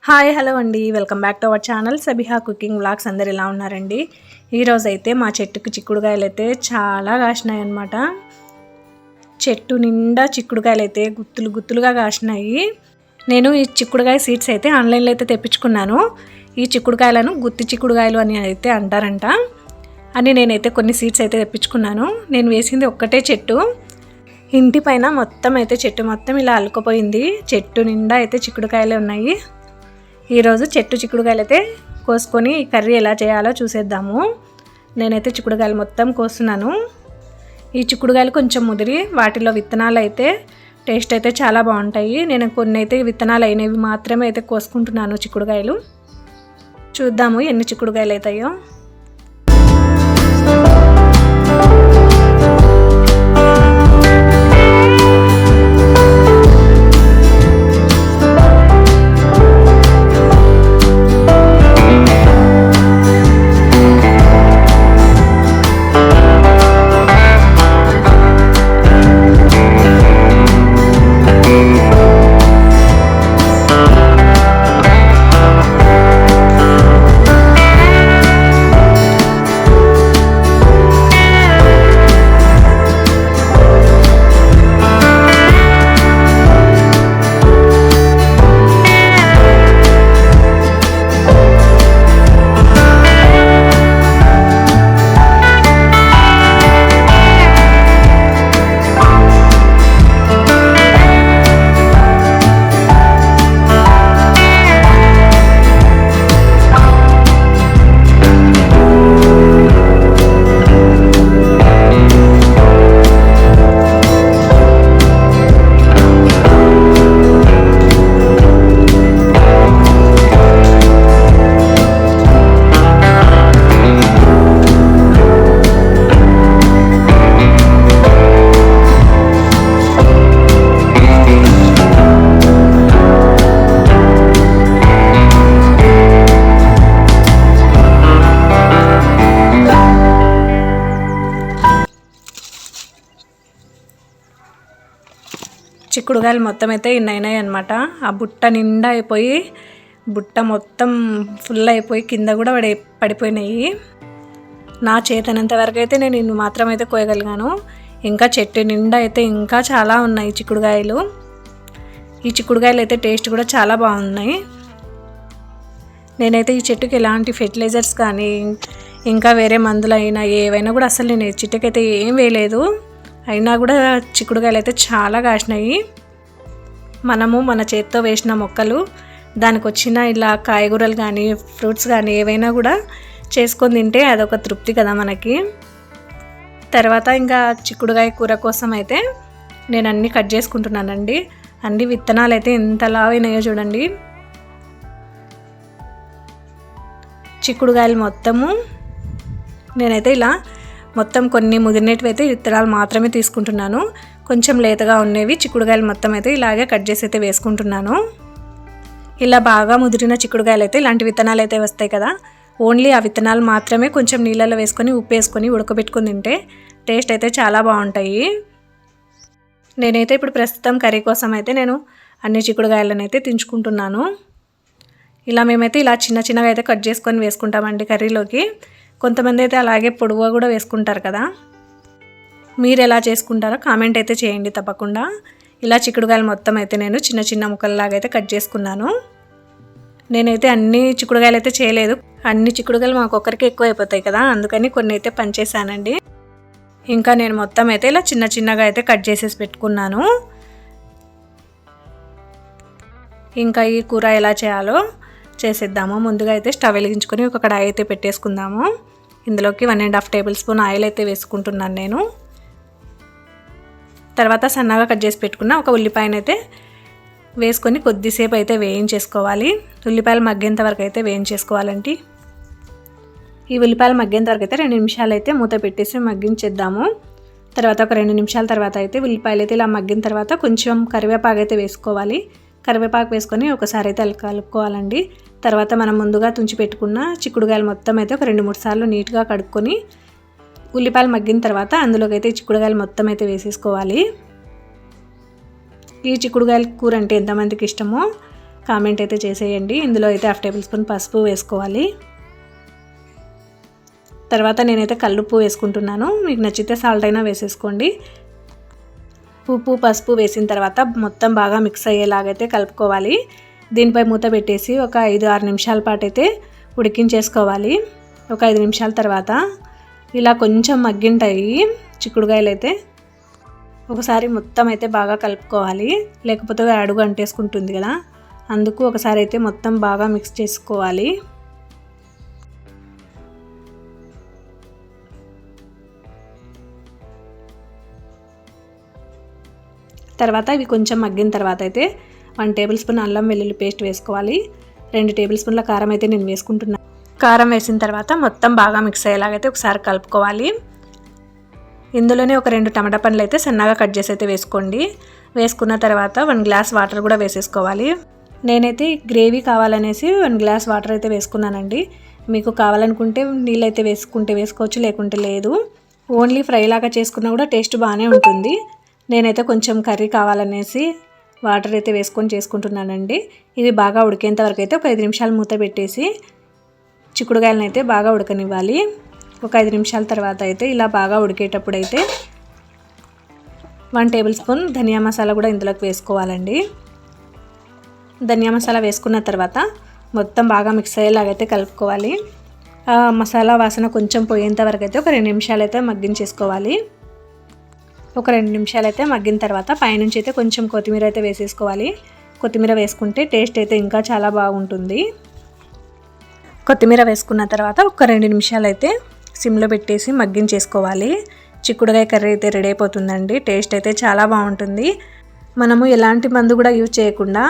Hi hello అండి, welcome back to our channel Sabiha cooking vlogs. అందరు ఎలా ఉన్నారండి? ఈరోజైతే మా చెట్టుకు చిక్కుడుకాయలు అయితే చాలా కాసినాయి అన్నమాట. చెట్టు నిండా చిక్కుడుకాయలు అయితే గుత్తులుగా కాసినాయి. నేను ఈ చిక్కుడుకాయ సీడ్స్ అయితే ఆన్లైన్లో అయితే తెప్పించుకున్నాను. ఈ చిక్కుడుకాయలను గుత్తి చిక్కుడుకాయలు అని అయితే అంటారంట. నేనైతే కొన్ని సీడ్స్ అయితే తెప్పించుకున్నాను. నేను వేసింది ఒక్కటే చెట్టు. ఇంటి పైన మొత్తం అయితే చెట్టు మొత్తం ఇలా అల్లుకుపోయింది. చెట్టు నిండా అయితే చిక్కుడుకాయలే ఉన్నాయి. ఈరోజు చెట్టు చిక్కుడుకాయలు అయితే కోసుకొని కర్రీ ఎలా చేయాలో చూసేద్దాము. నేనైతే చిక్కుడుకాయలు మొత్తం కోస్తున్నాను. ఈ చిక్కుడుకాయలు కొంచెం ముదిరి వాటిలో విత్తనాలు అయితే టేస్ట్ అయితే చాలా బాగుంటాయి. నేను కొన్ని అయితే విత్తనాలు అయినవి మాత్రమే అయితే కోసుకుంటున్నాను చిక్కుడుకాయలు. చూద్దాము ఎన్ని చిక్కుడుకాయలు అవుతాయో. చిక్కుడుకాయలు మొత్తం అయితే ఇన్ని అయినాయి అనమాట. ఆ బుట్ట నిండా అయిపోయి బుట్ట మొత్తం ఫుల్ అయిపోయి కింద కూడా పడిపోయినాయి. నా చేతనంత వరకు అయితే నేను ఇన్ని మాత్రం అయితే కోయగలిగాను. ఇంకా చెట్టు నిండా అయితే ఇంకా చాలా ఉన్నాయి చిక్కుడుకాయలు. ఈ చిక్కుడుకాయలు అయితే టేస్ట్ కూడా చాలా బాగున్నాయి. నేనైతే ఈ చెట్టుకి ఎలాంటి ఫెర్టిలైజర్స్ కానీ ఇంకా వేరే మందులు అయినా ఏవైనా కూడా అసలు నేను ఈ చెట్టుకైతే ఏం వేయలేదు. అయినా కూడా చిక్కుడుకాయలు అయితే చాలా కాసినాయి. మనము మన చేత్తో వేసిన మొక్కలు దానికి వచ్చిన ఇలా కాయగూరలు కానీ ఫ్రూట్స్ కానీ ఏవైనా కూడా చేసుకొని తింటే అదొక తృప్తి కదా మనకి. తర్వాత ఇంకా చిక్కుడుకాయ కూర కోసం అయితే నేను అన్నీ కట్ చేసుకుంటున్నానండి. అన్ని విత్తనాలు అయితే ఎంత లావైనాయో చూడండి. చిక్కుడుకాయలు మొత్తము నేనైతే ఇలా మొత్తం కొన్ని ముదిరినవి అయితే విత్తనాలు మాత్రమే తీసుకుంటున్నాను. కొంచెం లేతగా ఉన్నవి చిక్కుడుకాయలు మొత్తం అయితే ఇలాగే కట్ చేసి అయితే వేసుకుంటున్నాను. ఇలా బాగా ముదిరిన చిక్కుడుకాయలు అయితే ఇలాంటి విత్తనాలు అయితే వస్తాయి కదా, ఓన్లీ ఆ విత్తనాలు మాత్రమే కొంచెం నీళ్ళలో వేసుకొని ఉప్పు వేసుకొని ఉడకబెట్టుకొని తింటే టేస్ట్ అయితే చాలా బాగుంటాయి. నేనైతే ఇప్పుడు ప్రస్తుతం కర్రీ కోసం అయితే నేను అన్ని చిక్కుడుకాయలను అయితే తెంచుకుంటున్నాను. ఇలా మేమైతే ఇలా చిన్నగా అయితే కట్ చేసుకొని వేసుకుంటామండి కర్రీలోకి. కొంతమంది అయితే అలాగే పొడవుగా కూడా వేసుకుంటారు కదా. మీరు ఎలా చేసుకుంటారో కామెంట్ అయితే చేయండి తప్పకుండా. ఇలా చిక్కుడుకాయలు మొత్తం అయితే నేను చిన్న ముక్కల్లాగా అయితే కట్ చేసుకున్నాను. నేనైతే అన్ని చిక్కుడుకాయలు అయితే చేయలేదు. అన్ని చిక్కుడుకాయలు మాకు ఒక్కరికి ఎక్కువ అయిపోతాయి కదా, అందుకని కొన్ని అయితే పంచేసానండి. ఇంకా నేను మొత్తం అయితే ఇలా చిన్నగా అయితే కట్ చేసేసి పెట్టుకున్నాను. ఇంకా ఈ కూర ఎలా చేయాలో చేసేద్దాము. ముందుగా అయితే స్టవ్ వెలిగించుకొని ఒక కడాయి అయితే పెట్టేసుకుందాము. ఇందులోకి 1.5 టేబుల్ స్పూన్ ఆయిల్ అయితే వేసుకుంటున్నాను నేను. తర్వాత సన్నగా కట్ చేసి పెట్టుకున్న ఒక ఉల్లిపాయను అయితే వేసుకొని కొద్దిసేపు అయితే వేయించేసుకోవాలి. ఉల్లిపాయలు మగ్గేంత వరకు అయితే వేయించేసుకోవాలండి. ఈ ఉల్లిపాయలు మగ్గేంత వరకు అయితే 2 నిమిషాలు అయితే మూత పెట్టేసి మగ్గించేద్దాము. తర్వాత ఒక 2 నిమిషాల తర్వాత అయితే ఉల్లిపాయలు అయితే ఇలా మగ్గిన తర్వాత కొంచెం కరివేపాకు అయితే వేసుకోవాలి. కరివేపాకు వేసుకొని ఒకసారి అయితే కలుపుకోవాలండి. తర్వాత మనం ముందుగా తుంచి పెట్టుకున్న చిక్కుడుకాయలు మొత్తం అయితే ఒక 2-3 సార్లు నీట్గా కడుక్కొని ఉల్లిపాయలు మగ్గిన తర్వాత అందులోకి అయితే చిక్కుడుకాయలు మొత్తం అయితే వేసేసుకోవాలి. ఈ చిక్కుడుకాయల కూర అంటే ఎంతమందికి ఇష్టమో కామెంట్ అయితే చేసేయండి. ఇందులో అయితే 1/2 టేబుల్ స్పూన్ పసుపు వేసుకోవాలి. తర్వాత నేనైతే కల్లుప్పు వేసుకుంటున్నాను. మీకు నచ్చితే సాల్ట్ అయినా వేసేసుకోండి. ఉప్పు పసుపు వేసిన తర్వాత మొత్తం బాగా మిక్స్ అయ్యేలాగైతే కలుపుకోవాలి. దీనిపై మూత పెట్టేసి ఒక 5-6 నిమిషాల పాటు అయితే ఉడికించేసుకోవాలి. ఒక 5 నిమిషాల తర్వాత ఇలా కొంచెం మగ్గింటాయి చిక్కుడుకాయలు అయితే. ఒకసారి మొత్తం అయితే బాగా కలుపుకోవాలి, లేకపోతే అడుగు అంటేసుకుంటుంది కదా. అందుకు ఒకసారి అయితే మొత్తం బాగా మిక్స్ చేసుకోవాలి. తర్వాత ఇవి కొంచెం మగ్గిన తర్వాత అయితే 1 టేబుల్ స్పూన్ అల్లం వెల్లుల్లి పేస్ట్ వేసుకోవాలి. 2 టేబుల్ స్పూన్ల కారం అయితే నేను వేసుకుంటున్నాను. కారం వేసిన తర్వాత మొత్తం బాగా మిక్స్ అయ్యేలాగైతే ఒకసారి కలుపుకోవాలి. ఇందులోనే ఒక 2 టమాటా పండ్లు అయితే సన్నగా కట్ చేసి అయితే వేసుకోండి. వేసుకున్న తర్వాత 1 గ్లాస్ వాటర్ కూడా వేసేసుకోవాలి. నేనైతే గ్రేవీ కావాలనేసి 1 గ్లాస్ వాటర్ అయితే వేసుకున్నానండి. మీకు కావాలనుకుంటే నీళ్ళు అయితే వేసుకోవచ్చు, లేకుంటే లేదు. ఓన్లీ ఫ్రై లాగా చేసుకున్నా కూడా టేస్ట్ బాగానే ఉంటుంది. నేనైతే కొంచెం కర్రీ కావాలనేసి వాటర్ అయితే వేసుకొని చేసుకుంటున్నానండి. ఇవి బాగా ఉడికేంత వరకు అయితే ఒక 5 నిమిషాలు మూత పెట్టేసి చిక్కుడుకాయలను అయితే బాగా ఉడకనివ్వాలి. ఒక 5 నిమిషాల తర్వాత అయితే ఇలా బాగా ఉడికేటప్పుడు అయితే 1 టేబుల్ స్పూన్ ధనియా మసాలా కూడా ఇందులోకి వేసుకోవాలండి. ధనియా మసాలా వేసుకున్న తర్వాత మొత్తం బాగా మిక్స్ అయ్యేలాగైతే కలుపుకోవాలి. మసాలా వాసన కొంచెం పోయేంత వరకు అయితే ఒక 2 నిమిషాలు అయితే మగ్గించేసుకోవాలి. ఒక 2 నిమిషాలు అయితే మగ్గిన తర్వాత పైనుంచి అయితే కొంచెం కొత్తిమీర అయితే వేసేసుకోవాలి. కొత్తిమీర వేసుకుంటే టేస్ట్ అయితే ఇంకా చాలా బాగుంటుంది. కొత్తిమీర వేసుకున్న తర్వాత ఒక 2 నిమిషాలు అయితే సిమ్లో పెట్టేసి మగ్గించేసుకోవాలి. చిక్కుడుకాయ కర్రీ అయితే రెడీ అయిపోతుందండి. టేస్ట్ అయితే చాలా బాగుంటుంది. మనము ఎలాంటి మందు కూడా యూజ్ చేయకుండా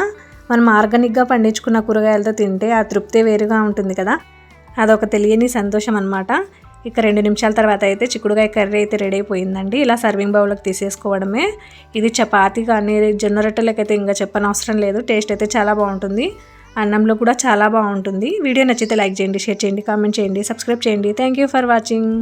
మనం ఆర్గానిక్గా పండించుకున్న కూరగాయలతో తింటే ఆ తృప్తే వేరుగా ఉంటుంది కదా. అదొక తెలియని సంతోషం అన్నమాట. ఇక 2 నిమిషాల తర్వాత అయితే చిక్కుడుకాయ కర్రీ అయితే రెడీ అయిపోయిందండి. ఇలా సర్వింగ్ బౌల్లోకి తీసేసుకోవడమే. ఇది చపాతీ కానీ జొన్న రొట్టెలకైతే ఇంకా చెప్పనవసరం లేదు. టేస్ట్ అయితే చాలా బాగుంటుంది. అన్నంలో కూడా చాలా బాగుంటుంది. వీడియో నచ్చితే లైక్ చేయండి, షేర్ చేయండి, కామెంట్ చేయండి, సబ్స్క్రైబ్ చేయండి. Thank you for watching.